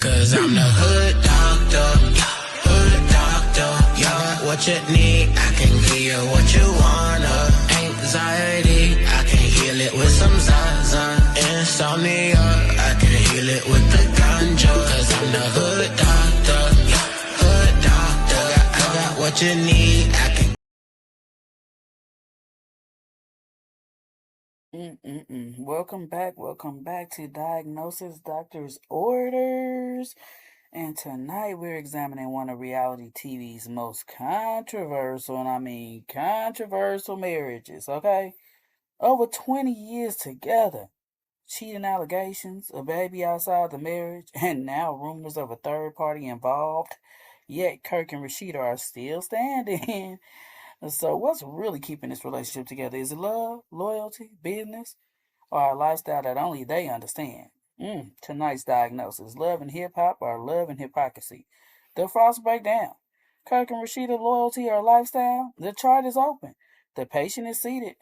Cause I'm the hood doctor, yeah, what you need, I can give you what you wanna. Anxiety, I can heal it with some Zaza. Insomnia, I can heal it with the ganja. Cause I'm the hood doctor, I got what you need, I can. Welcome back to Diagnosis Doctor's Orders. And tonight we're examining one of reality TV's most controversial, and I mean controversial marriages, okay? Over 20 years together, cheating allegations, a baby outside the marriage, and now rumors of a third party involved. Yet Kirk and Rashida are still standing. So what's really keeping this relationship together? Is it love, loyalty, business, or a lifestyle that only they understand? Tonight's diagnosis: love and hip hop, or love and hypocrisy. The frost break down. Kirk and Rashida, loyalty or lifestyle? The chart is open. The patient is seated.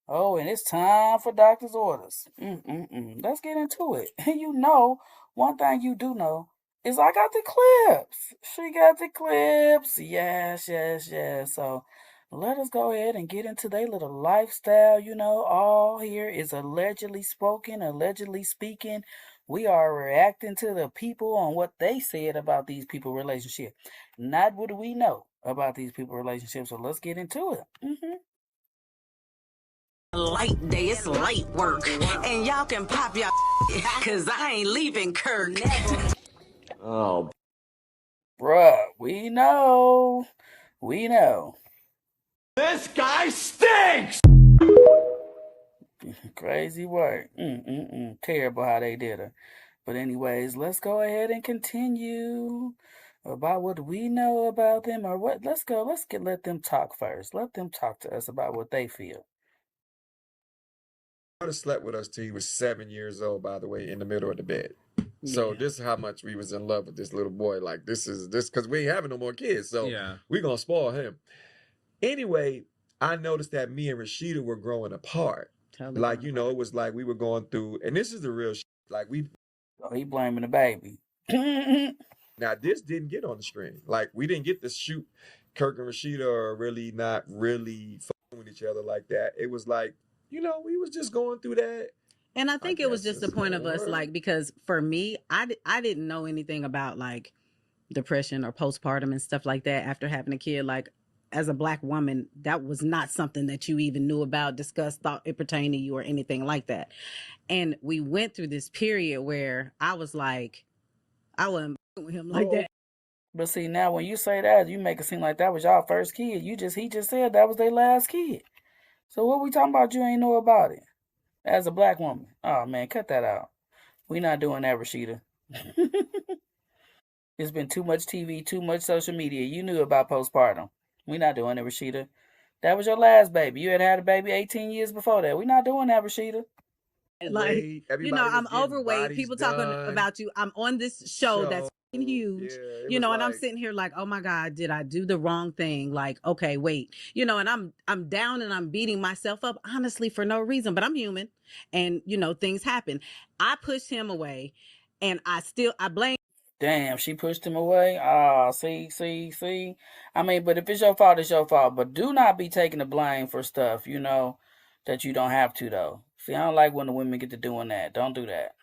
Oh, and it's time for doctor's orders. Let's get into it. You know, one thing you do know is I got the clips. She got the clips. Yes. So let us go ahead and get into their little lifestyle. You know, all here is allegedly spoken, allegedly speaking. We are reacting to the people on what they said about these people relationship. Not what do we know about these people relationships. So let's get into it. Light day, it's light work. And y'all can pop y'all cause I ain't leaving Kirk. Oh, Bruh, we know. this guy stinks! Crazy work. Terrible how they did her. But anyways, let's go ahead and continue about what we know about them, or what. Let's let them talk first. Let them talk to us about what they feel. Slept with us till he was 7 years old, by the way, in the middle of the bed. So this is how much we was in love with this little boy. Like this because we ain't having no more kids. So we gonna spoil him. Anyway, I noticed that me and Rashida were growing apart. Like, you know, it was like we were going through, and this is the real shit. Like he blaming the baby. Now this didn't get on the screen. Like we didn't get to shoot. Kirk and Rashida are really not really fucking with each other like that. It was like, you know, we was just going through that. And I think it was just the point of us, like, because for me, I didn't know anything about like depression or postpartum and stuff like that after having a kid. Like, as a Black woman, that was not something that you even knew about, discussed, thought it pertained to you or anything like that. And we went through this period where I was like, I wasn't with him like that. But see, now when you say that, you make it seem like that was y'all first kid. He just said that was their last kid. So what we talking about? You ain't know about it as a Black woman. Oh man, cut that out. We not doing that, Rashida. It's been too much TV, too much social media. You knew about postpartum. We not doing it, Rashida. That was your last baby. You had a baby 18 years before that. We not doing that, Rashida. Like, you know, I'm overweight. People talking about you. I'm on this show that's huge, you know, and I'm sitting here like, oh my God, did I do the wrong thing? Like, okay, wait, you know, and I'm down and I'm beating myself up, honestly, for no reason, but I'm human, and you know, things happen. I pushed him away, and I blame. Damn, she pushed him away. Ah, see. I mean, but if it's your fault, it's your fault. But do not be taking the blame for stuff, you know, that you don't have to, though. See, I don't like when the women get to doing that. Don't do that.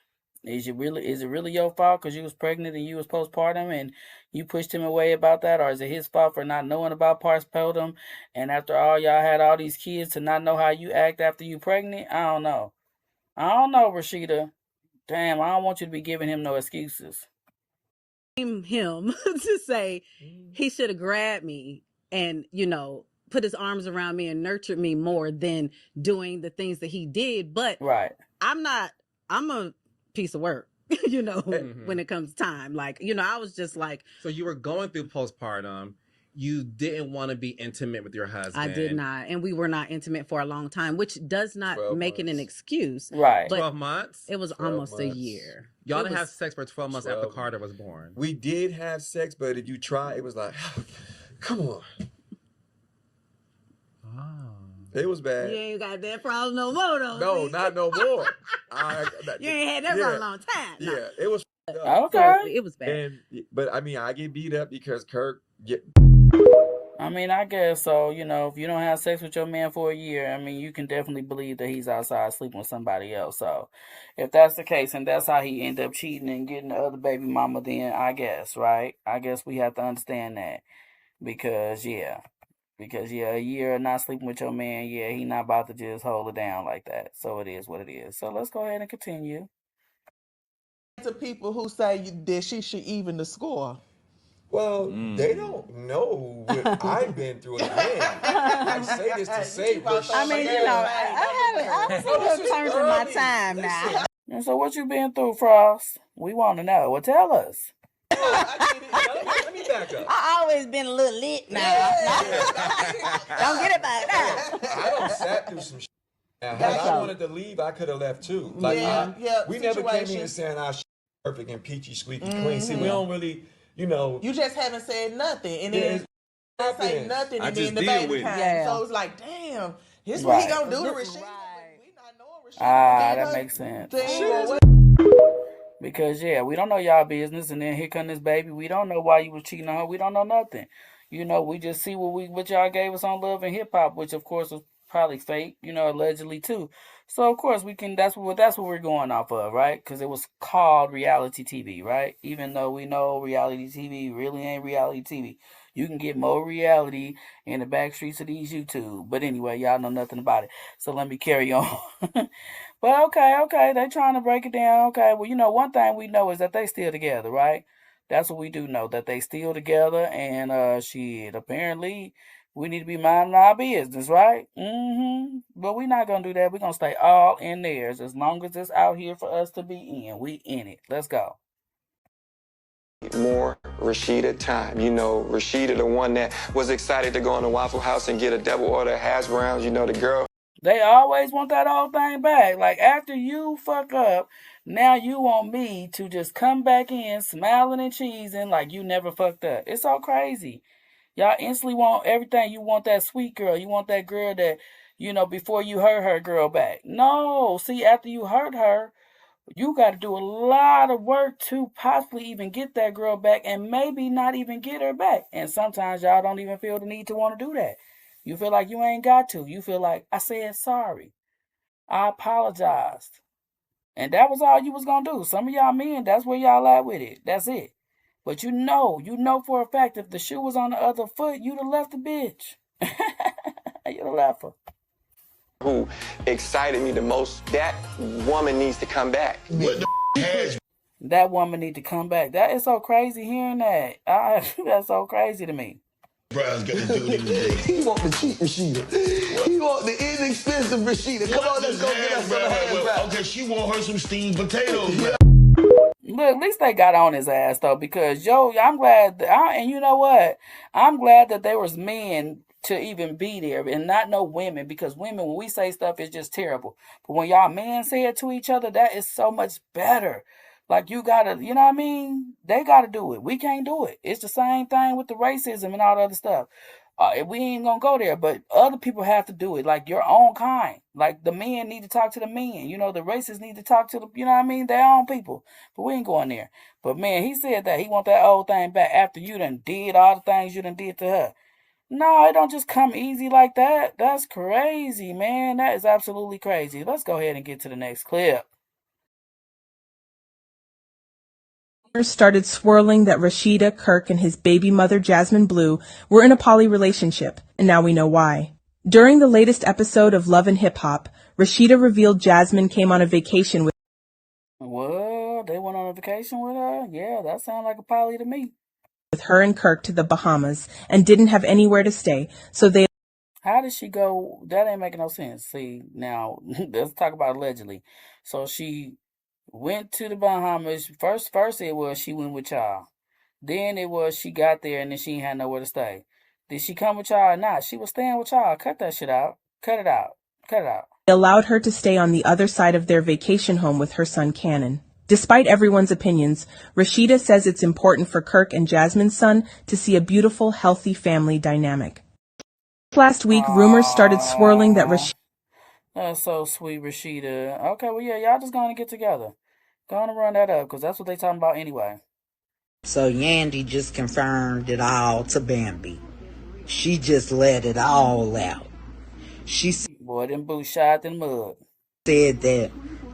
Is it really your fault because you was pregnant and you was postpartum and you pushed him away about that? Or is it his fault for not knowing about postpartum, and after all y'all had all these kids to not know how you act after you pregnant? I don't know, Rashida. Damn, I don't want you to be giving him no excuses. Him to say he should have grabbed me and, you know, put his arms around me and nurtured me more than doing the things that he did. But right, I'm a piece of work, you know, when it comes time. Like, you know, I was just like. So you were going through postpartum. You didn't want to be intimate with your husband. I did not. And we were not intimate for a long time, which does not make it an excuse. Right. But 12 months? It was almost a year. Y'all didn't have sex for 12 months after Carter was born. We did have sex, but if you try, it was like, come on. Oh. It was bad. You ain't got that problem no more, though. No, not no more. You ain't had that for a long time. Yeah, it was Okay. So it was bad. But I mean, I get beat up because Kirk get. I mean, I guess so. You know, if you don't have sex with your man for a year, I mean, you can definitely believe that he's outside sleeping with somebody else. So, if that's the case and that's how he ended up cheating and getting the other baby mama, then I guess, right? I guess we have to understand that because, yeah, a year of not sleeping with your man, yeah, he not about to just hold it down like that. So it is what it is. So let's go ahead and continue. To people who say that she should even the score. Well, they don't know what I've been through again. I say this to say, but I mean, you know, I'm still turns in my time now. And so what you been through, Frost? We want to know. Well, tell us. Let me back up. I always been a little lit now. Don't get it back now. I don't sat through some shit. Now, had I wanted to leave, I could have left too. Like, we never came in saying our shit perfect and peachy, squeaky clean. See, we don't really, you know. You just haven't said nothing, and then say nothing, and then the baby comes. So it's like, damn, here's what he gonna do to Rashida. We not knowing Rashida. That makes sense. Because we don't know y'all business, and then here come this baby. We don't know why you was cheating on her. We don't know nothing. You know, we just see what y'all gave us on Love and Hip Hop, which of course was probably fake, you know, allegedly too. So of course we can. That's what we're going off of, right? Because it was called reality TV, right? Even though we know reality TV really ain't reality TV. You can get more reality in the back streets of these YouTube. But anyway, y'all know nothing about it. So let me carry on. But okay, they trying to break it down. Okay, well, you know, one thing we know is that they still together, right? That's what we do know, that they still together, and apparently we need to be minding our business, right? But we're not gonna do that. We're gonna stay all in theirs as long as it's out here for us to be in. We in it. Let's go. More Rashida time. You know, Rashida, the one that was excited to go in the Waffle House and get a double order of hash browns, you know, the girl. They always want that old thing back. Like, after you fuck up, now you want me to just come back in smiling and cheesing like you never fucked up. It's so crazy. Y'all instantly want everything. You want that sweet girl. You want that girl that, you know, before you hurt her girl back. No, see, after you hurt her, you got to do a lot of work to possibly even get that girl back and maybe not even get her back. And sometimes y'all don't even feel the need to want to do that. You feel like you ain't got to. You feel like, I said sorry. I apologized. And that was all you was going to do. Some of y'all men, that's where y'all at with it. That's it. But you know for a fact, if the shoe was on the other foot, you'd have left the bitch. You'd have left her. Who excited me the most, that woman needs to come back. That woman need to come back. That is so crazy hearing that. That's so crazy to me. Brown's got to do it. He want the cheap Rashida. He want the inexpensive Rashida. Come on, let's go get us some hash browns. Okay, she want her some steamed potatoes. Look, at least they got on his ass though, because I'm glad. And you know what? I'm glad that there was men to even be there and not no women, because women, when we say stuff, it's just terrible. But when y'all men say it to each other, that is so much better. Like, you gotta, you know what I mean? They gotta do it. We can't do it. It's the same thing with the racism and all the other stuff. We ain't gonna go there, but other people have to do it. Like, your own kind. Like, the men need to talk to the men. You know, the racists need to talk to the, you know what I mean? Their own people. But we ain't going there. But man, he said that he want that old thing back after you done did all the things you done did to her. No, it don't just come easy like that. That's crazy, man. That is absolutely crazy. Let's go ahead and get to the next clip. Started swirling that Rashida, Kirk, and his baby mother, Jasmine Blue, were in a poly relationship, and now we know why. During the latest episode of Love and Hip Hop, Rashida revealed Jasmine came on a vacation with... Well, they went on a vacation with her? Yeah, that sounds like a poly to me. ...with her and Kirk to the Bahamas, and didn't have anywhere to stay, so they... How did she go? That ain't making no sense. See, now, let's talk about allegedly. So she went to the Bahamas. First it was she went with y'all. Then it was she got there and then she ain't had nowhere to stay. Did she come with y'all or not? She was staying with y'all. Cut that shit out. Cut it out. Cut it out. They allowed her to stay on the other side of their vacation home with her son Cannon. Despite everyone's opinions, Rashida says it's important for Kirk and Jasmine's son to see a beautiful, healthy family dynamic. Last week, rumors started swirling that Rashida... That's so sweet, Rashida. Okay, well, yeah, y'all just gonna get together. Go on and run that up, because that's what they talking about anyway. So Yandy just confirmed it all to Bambi. She just let it all out. She Boy, them boots shot in mud. Said that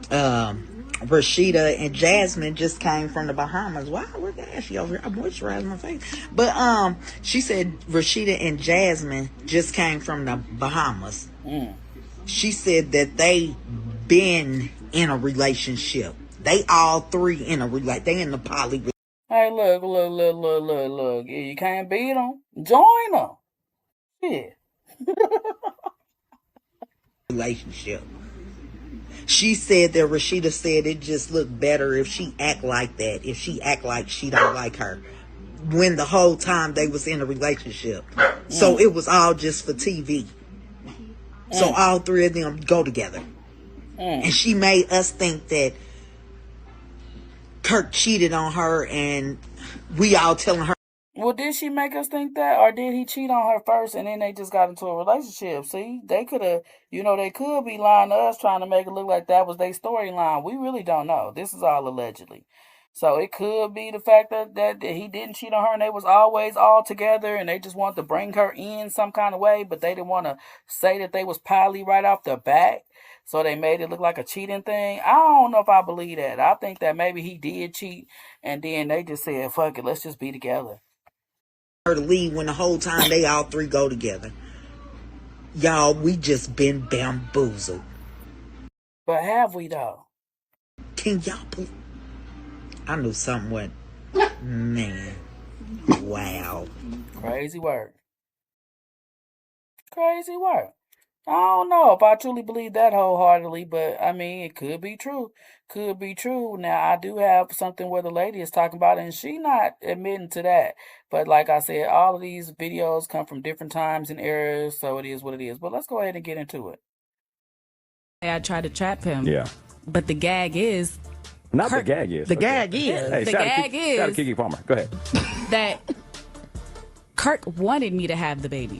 Rashida and Jasmine just came from the Bahamas. Wow, look at Ashley over here. I'm moisturizing my face. But she said Rashida and Jasmine just came from the Bahamas. She said that they been in a relationship. They all three in a they in the poly. Hey, look. You can't beat them. Join them. Shit. Relationship. She said that Rashida said it just looked better if she act like that. If she act like she don't like her. When the whole time they was in a relationship. So it was all just for TV. So all three of them go together. And she made us think that Kirk cheated on her and we all telling her. Well, did she make us think that, or did he cheat on her first and then they just got into a relationship? See, they could have, they could be lying to us trying to make it look like that was their storyline. We really don't know. This is all allegedly. So it could be the fact that he didn't cheat on her and they was always all together and they just wanted to bring her in some kind of way, but they didn't want to say that they was poly right off the bat. So they made it look like a cheating thing. I don't know if I believe that. I think that maybe he did cheat and then they just said, fuck it, let's just be together. Her to leave when the whole time they all three go together. Y'all, we just been bamboozled. But have we though? Can y'all please? I knew something went. Man. Wow. Crazy work. Crazy work. I don't know if I truly believe that wholeheartedly, but I mean, it could be true. Could be true. Now, I do have something where the lady is talking about it, and she not admitting to that. But like I said, all of these videos come from different times and eras, so it is what it is. But let's go ahead and get into it. I tried to trap him. Yeah. But the gag is... Not the gag is. The gag is. Hey, the gag is... Shout out to Keke Palmer. Go ahead. That Kirk wanted me to have the baby.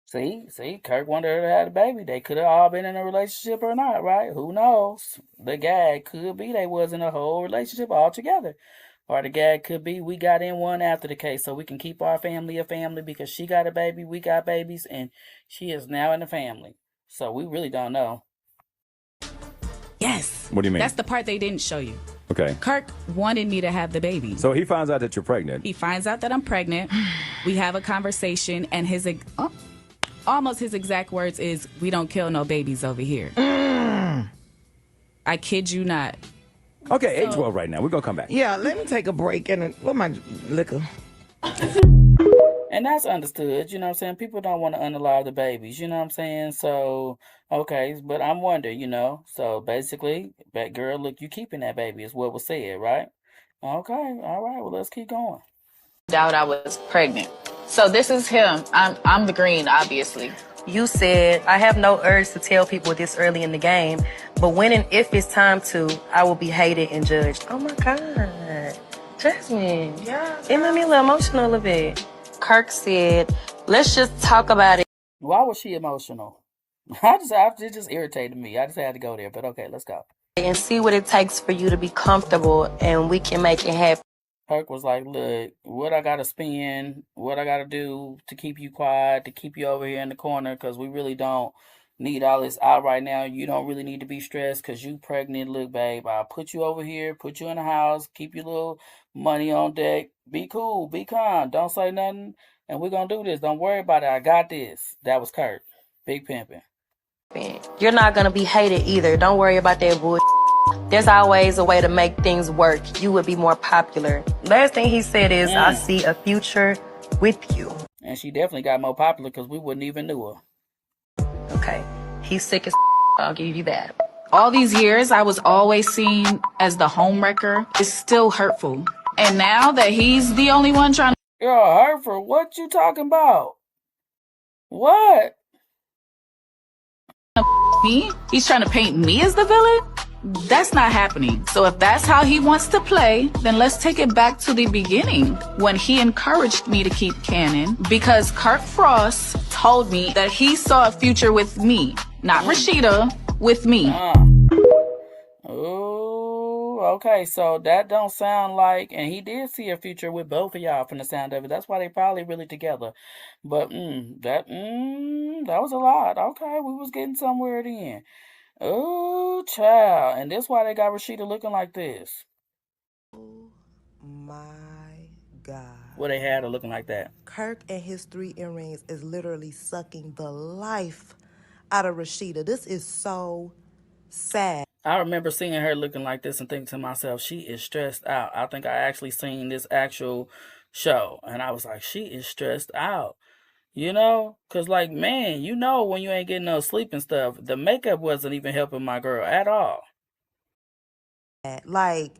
See, Kirk wanted her to have the baby. They could have all been in a relationship or not, right? Who knows? The gag could be they was in a whole relationship all together. Or the gag could be we got in one after the case so we can keep our family a family because she got a baby, we got babies, and she is now in the family. So we really don't know. Yes. What do you mean? That's the part they didn't show you. Okay. Kirk wanted me to have the baby. So he finds out that you're pregnant. He finds out that I'm pregnant. We have a conversation, and almost his exact words is, "We don't kill no babies over here." I kid you not. Okay, 8:12 right now. We're going to come back. Yeah, let me take a break and what my liquor. And that's understood, you know what I'm saying? People don't want to unalive the babies, you know what I'm saying? So, okay, but I'm wondering, So basically, that girl, look, you keeping that baby is what was said, right? Okay, all right, well, let's keep going. Doubt I was pregnant. So this is him. I'm the green, obviously. You said, I have no urge to tell people this early in the game, but when and if it's time to, I will be hated and judged. Oh my God. Jasmine. Yeah. It made me a little emotional a little bit. Kirk said, let's just talk about it. Why was she emotional? It just irritated me. I just had to go there, but okay, let's go. And see what it takes for you to be comfortable and we can make it happen. Kirk was like, look, what I got to spend, what I got to do to keep you quiet, to keep you over here in the corner, because we really don't need all this out right now. You don't really need to be stressed because you pregnant. Look, babe, I'll put you over here, put you in the house, keep your little money on deck. Be cool, be calm, don't say nothing, and we're going to do this. Don't worry about it. I got this. That was Kirk. Big pimping. You're not going to be hated either. Don't worry about that bullshit. There's always a way to make things work. You would be more popular. Last thing he said is, I see a future with you. And she definitely got more popular because we wouldn't even knew her. Okay. He's sick as I'll give you that. All these years, I was always seen as the homewrecker. It's still hurtful. And now that he's the only one trying to... Yo, hurtful, what you talking about? What? Me? He's trying to paint me as the villain? That's not happening. So if that's how he wants to play, then let's take it back to the beginning when he encouraged me to keep canon because Kirk Frost told me that he saw a future with me, not Rashida, with me. Oh, okay, so that don't sound like, and he did see a future with both of y'all from the sound of it. That's why they probably really together. But that was a lot. Okay, we was getting somewhere then. Oh, child, and that's why they got Rashida looking like this. Oh my God. What they had her looking like that. Kirk and his 3 earrings is literally sucking the life out of Rashida. This is so sad. I remember seeing her looking like this and thinking to myself, she is stressed out. I think I actually seen this actual show, and I was like, she is stressed out. You know? Because, like, man, you know when you ain't getting no sleep and stuff, the makeup wasn't even helping my girl at all. Like,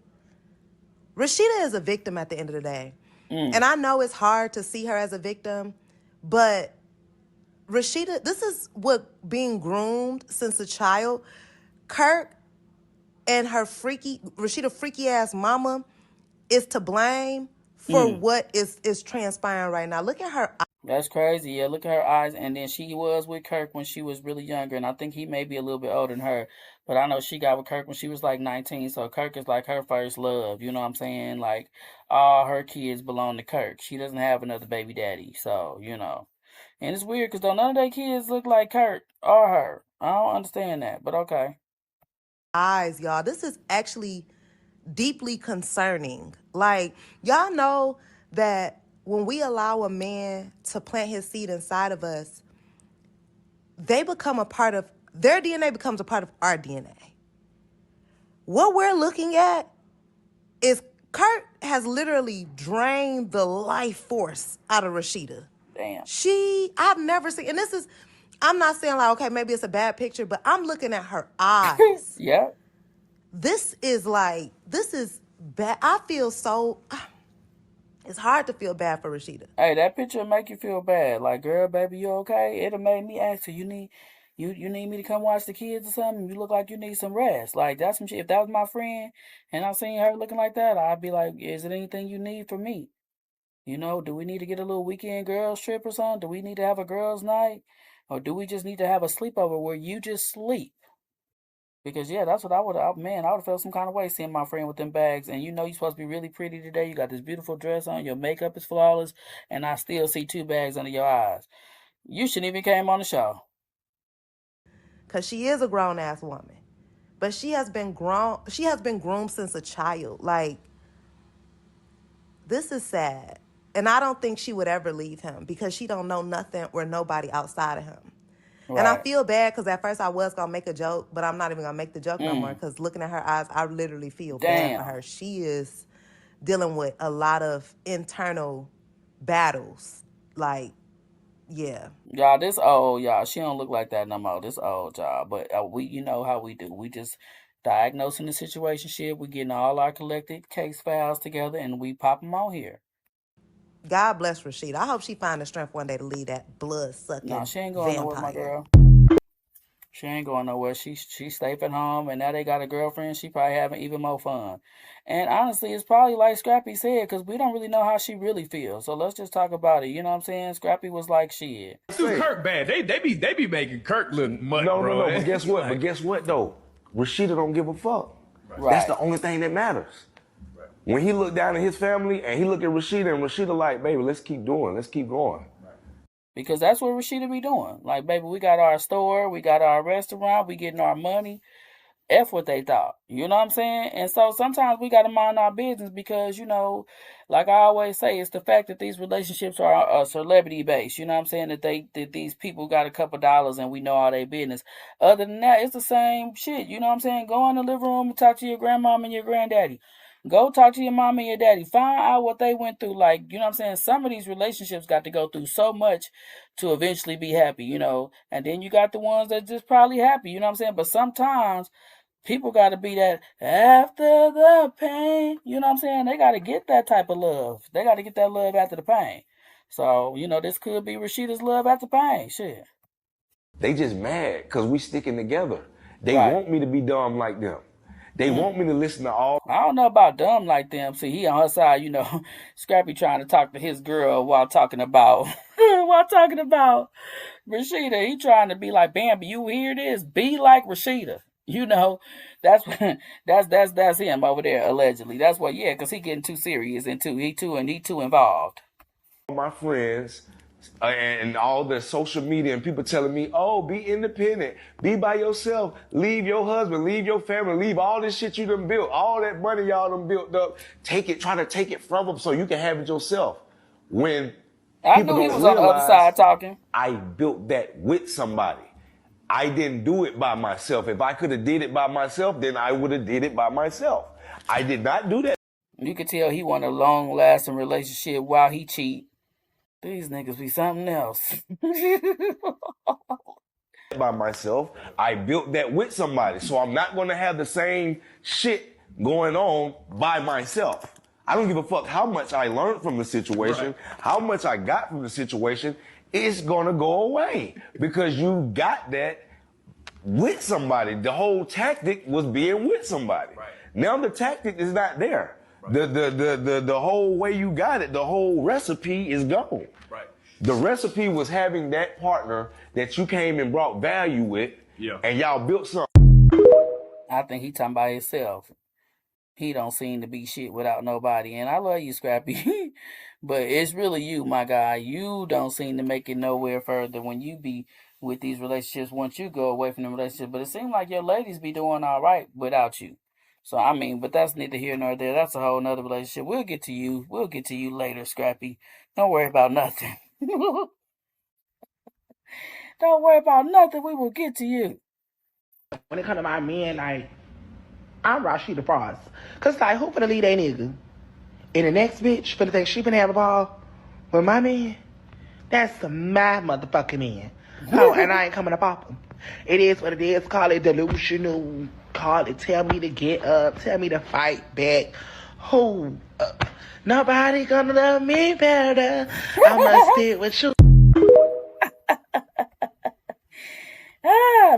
Rashida is a victim at the end of the day. And I know it's hard to see her as a victim, but Rashida, this is what being groomed since a child. Kirk and her Rashida freaky ass mama is to blame for what is transpiring right now. Look at her. That's crazy. Yeah, look at her eyes. And then she was with Kirk when she was really younger, and I think he may be a little bit older than her. But I know she got with Kirk when she was like 19, so Kirk is like her first love. You know what I'm saying? Like, all her kids belong to Kirk. She doesn't have another baby daddy, so, you know. And it's weird because none of their kids look like Kirk or her. I don't understand that, but okay. Eyes, y'all. This is actually deeply concerning. Like, y'all know that when we allow a man to plant his seed inside of us, they become a part of, their DNA becomes a part of our DNA. What we're looking at is Kurt has literally drained the life force out of Rashida. Damn. I've never seen, and this is, I'm not saying like, okay, maybe it's a bad picture, but I'm looking at her eyes. Yeah. This is bad. I feel so, it's hard to feel bad for Rashida. Hey, that picture make you feel bad. Like, girl, baby, you okay? It'll make me ask you, you need me to come watch the kids or something? You look like you need some rest. Like, that's some shit. If that was my friend and I seen her looking like that, I'd be like, is it anything you need from me? You know, do we need to get a little weekend girls trip or something? Do we need to have a girls night? Or do we just need to have a sleepover where you just sleep? Because, yeah, that's what I would have felt some kind of way seeing my friend with them bags. And you know you're supposed to be really pretty today. You got this beautiful dress on. Your makeup is flawless. And I still see 2 bags under your eyes. You shouldn't even came on the show. Because she is a grown-ass woman. But she has been groomed since a child. Like, this is sad. And I don't think she would ever leave him because she don't know nothing or nobody outside of him. Right. And I feel bad because at first I was going to make a joke, but I'm not even going to make the joke no more because looking at her eyes, I literally feel bad for her. She is dealing with a lot of internal battles. Like, yeah. Y'all, this old, y'all. She don't look like that no more. This old, y'all. But we, you know how we do. We just diagnosing the situationship. We getting all our collected case files together and we pop them on here. God bless Rashida. I hope she find the strength one day to leave that blood-sucking vampire. No, she ain't going nowhere, my girl. She ain't going nowhere. She safe at home, and now they got a girlfriend. She probably having even more fun. And honestly, it's probably like Scrappy said, because we don't really know how she really feels. So let's just talk about it. You know what I'm saying? Scrappy was like, shit. Dude, Kirk bad. They be making Kirk look much, No. But guess what? But guess what though? Rashida don't give a fuck. Right. That's the only thing that matters. When he looked down at his family and he looked at Rashida and Rashida like, baby, let's keep going. Let's keep going. Because that's what Rashida be doing. Like, baby, we got our store, we got our restaurant, we getting our money. F what they thought. You know what I'm saying? And so sometimes we got to mind our business because, you know, like I always say, it's the fact that these relationships are celebrity based. You know what I'm saying? That these people got a couple dollars and we know all their business. Other than that, it's the same shit. You know what I'm saying? Go in the living room and talk to your grandmom and your granddaddy. Go talk to your mom and your daddy. Find out what they went through. Like, you know what I'm saying? Some of these relationships got to go through so much to eventually be happy, you know. And then you got the ones that just probably happy, you know what I'm saying? But sometimes people got to be that after the pain, you know what I'm saying? They got to get that type of love. They got to get that love after the pain. So, you know, this could be Rashida's love after pain. Shit. They just mad because we sticking together. They want me to be dumb like them. They want me to listen to all. I don't know about dumb like them. See, he on her side, you know, Scrappy trying to talk to his girl while talking about Rashida. He trying to be like, Bambi, you hear this? Be like Rashida. You know, that's that's him over there allegedly. That's what, yeah, because he getting too serious and he too involved. My friends and all the social media and people telling me, oh, be independent, be by yourself, leave your husband, leave your family, leave all this shit you done built, all that money y'all done built up, try to take it from them so you can have it yourself. When I people knew he don't was on the other side talking. I built that with somebody. I didn't do it by myself. If I could have did it by myself, then I would have did it by myself. I did not do that. You could tell he want a long-lasting relationship while he cheat. These niggas be something else. By myself, I built that with somebody. So I'm not going to have the same shit going on by myself. I don't give a fuck how much I learned from the situation, how much I got from the situation. It's going to go away because you got that with somebody. The whole tactic was being with somebody. Now the tactic is not there. The whole way you got it, the whole recipe is gone. The recipe was having that partner that you came and brought value with, and y'all built something. I think he talking about himself. He don't seem to be shit without nobody, and I love you, Scrappy. But it's really you, my guy. You don't seem to make it nowhere further when you be with these relationships once you go away from the relationship. But it seems like your ladies be doing all right without you. So, I mean, but that's neither here nor there. That's a whole nother relationship. We'll get to you. We'll get to you later, Scrappy. Don't worry about nothing. Don't worry about nothing. We will get to you. When it comes to my men, like, I'm Rashida Frost. Because, like, who finna leave that nigga? And the next bitch finna think she finna have a ball with my man? That's my motherfucking man. Oh, and I ain't coming to pop him. It is what it is. Call it delusional. Call it tell me to get up. Tell me to fight back. Who? Nobody gonna love me better. I must stick with you.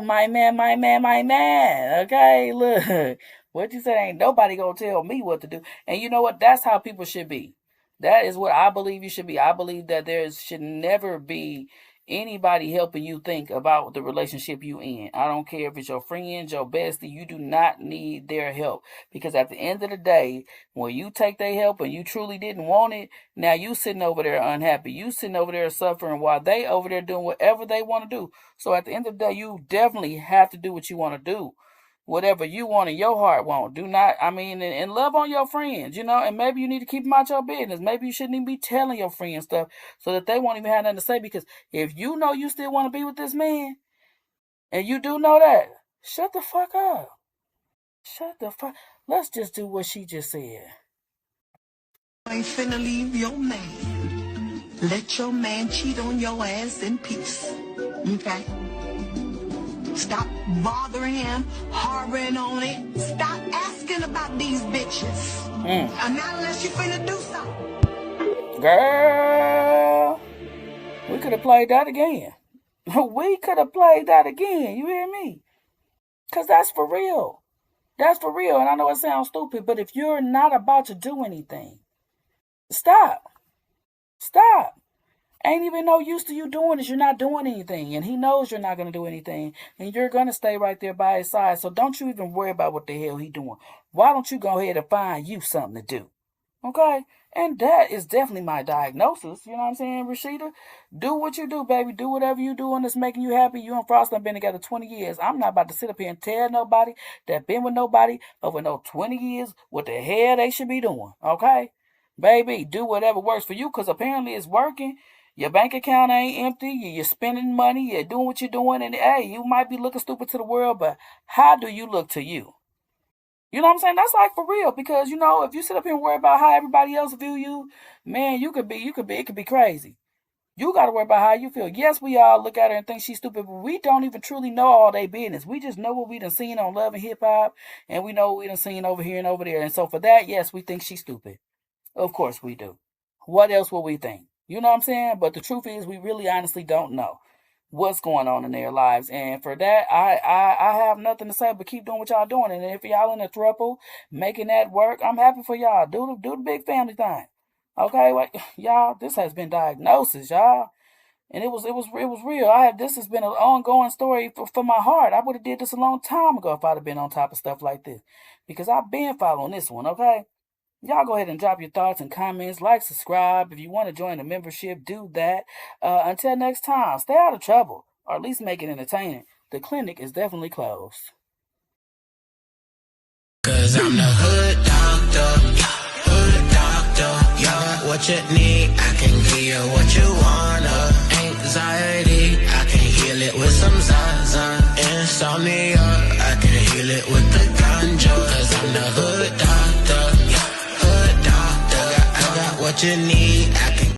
My man. Okay, look. What you said ain't nobody gonna tell me what to do. And you know what? That's how people should be. That is what I believe you should be. I believe that there should never be anybody helping you think about the relationship you in. I don't care if it's your friend, your bestie. You do not need their help. Because at the end of the day, when you take their help and you truly didn't want it, now you sitting over there unhappy. You sitting over there suffering while they over there doing whatever they want to do. So at the end of the day, you definitely have to do what you want to do. Whatever you want and your heart won't. Do not, and love on your friends, and maybe you need to keep them out your business. Maybe you shouldn't even be telling your friends stuff so that they won't even have nothing to say, because if you know you still want to be with this man, and you do know that, shut the fuck up. Let's just do what she just said. I ain't finna leave your man. Let your man cheat on your ass in peace. Okay? Stop bothering him, harboring on it. Stop asking about these bitches. And not unless you finna do something. Girl, we could have played that again. You hear me? Because that's for real. That's for real. And I know it sounds stupid, but if you're not about to do anything, stop. Ain't even no use to you doing this. You're not doing anything. And he knows you're not going to do anything. And you're going to stay right there by his side. So don't you even worry about what the hell he doing. Why don't you go ahead and find you something to do? Okay? And that is definitely my diagnosis. You know what I'm saying, Rashida? Do what you do, baby. Do whatever you do and that's making you happy. You and Frost have been together 20 years. I'm not about to sit up here and tell nobody that been with nobody over no 20 years what the hell they should be doing. Okay? Baby, do whatever works for you, because apparently it's working. Your bank account ain't empty. You're spending money. You're doing what you're doing. And, hey, you might be looking stupid to the world, but how do you look to you? You know what I'm saying? That's like for real, because, if you sit up here and worry about how everybody else view you, man, it could be crazy. You got to worry about how you feel. Yes, we all look at her and think she's stupid, but we don't even truly know all their business. We just know what we done seen on Love and Hip Hop, and we know what we done seen over here and over there. And so for that, yes, we think she's stupid. Of course we do. What else will we think? You know what I'm saying? But the truth is, we really honestly don't know what's going on in their lives. And for that, I have nothing to say but keep doing what y'all doing. And if y'all in a throuple, making that work, I'm happy for y'all. Do the big family thing. Okay, y'all, this has been Diagnosis, y'all. And it was real. This has been an ongoing story for my heart. I would have did this a long time ago if I'd have been on top of stuff like this. Because I've been following this one, okay? Y'all go ahead and drop your thoughts and comments, like, subscribe. If you want to join the membership, do that. Until next time, stay out of trouble, or at least make it entertaining. The clinic is definitely closed. Cause I'm the hood doctor, you're what you need, I can give you what you wanna. Anxiety, I can heal it with some Zaza. Insomnia, I can heal it with the ganja. Cause I'm the hood doctor, I got what you need, I can